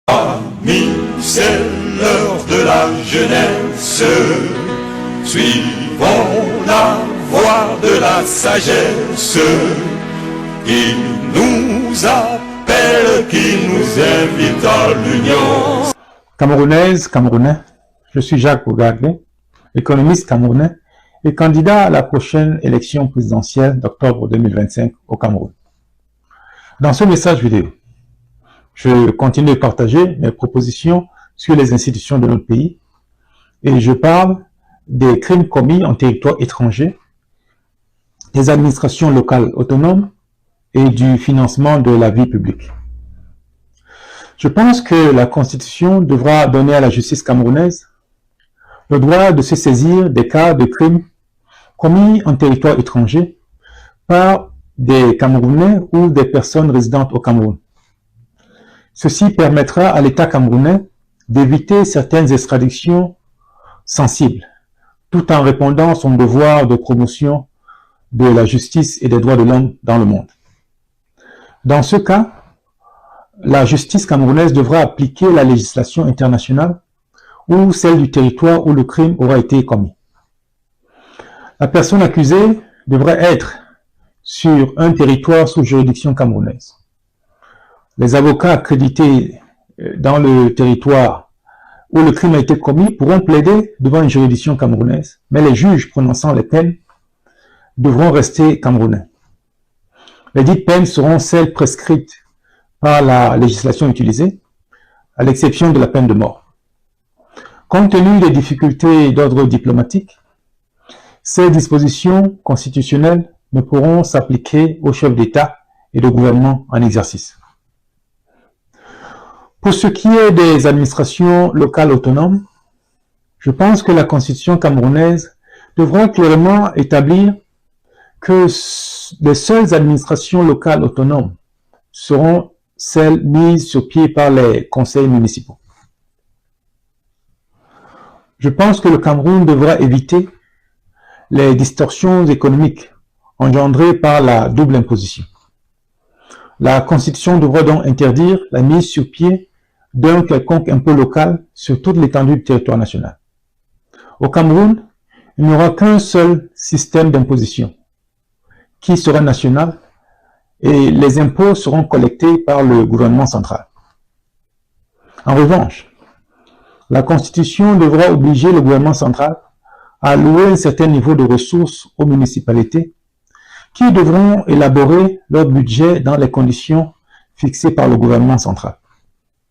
Amis, c'est l'heure de la jeunesse. Suivons la voie de la sagesse qui nous appelle, qui nous invite à l'union. Camerounaise, Camerounais, je suis Jacques Bogaglé, économiste camerounais et candidat à la prochaine élection présidentielle d'octobre 2025 au Cameroun. Dans ce message vidéo, je continue de partager mes propositions sur les institutions de notre pays et je parle des crimes commis en territoire étranger, des administrations locales autonomes et du financement de la vie publique. Je pense que la Constitution devra donner à la justice camerounaise le droit de se saisir des cas de crimes commis en territoire étranger par des Camerounais ou des personnes résidentes au Cameroun. Ceci permettra à l'État camerounais d'éviter certaines extraditions sensibles, tout en répondant à son devoir de promotion de la justice et des droits de l'homme dans le monde. Dans ce cas, la justice camerounaise devra appliquer la législation internationale ou celle du territoire où le crime aura été commis. La personne accusée devrait être sur un territoire sous juridiction camerounaise. Les avocats accrédités dans le territoire où le crime a été commis pourront plaider devant une juridiction camerounaise, mais les juges prononçant les peines devront rester camerounais. Les dites peines seront celles prescrites par la législation utilisée, à l'exception de la peine de mort. Compte tenu des difficultés d'ordre diplomatique, ces dispositions constitutionnelles ne pourront s'appliquer aux chefs d'État et de gouvernement en exercice. Pour ce qui est des administrations locales autonomes, je pense que la Constitution camerounaise devra clairement établir que les seules administrations locales autonomes seront celles mises sur pied par les conseils municipaux. Je pense que le Cameroun devra éviter les distorsions économiques engendrées par la double imposition. La Constitution devra donc interdire la mise sur pied d'un quelconque impôt local sur toute l'étendue du territoire national. Au Cameroun, il n'y aura qu'un seul système d'imposition qui sera national et les impôts seront collectés par le gouvernement central. En revanche, la Constitution devra obliger le gouvernement central à allouer un certain niveau de ressources aux municipalités qui devront élaborer leur budget dans les conditions fixées par le gouvernement central.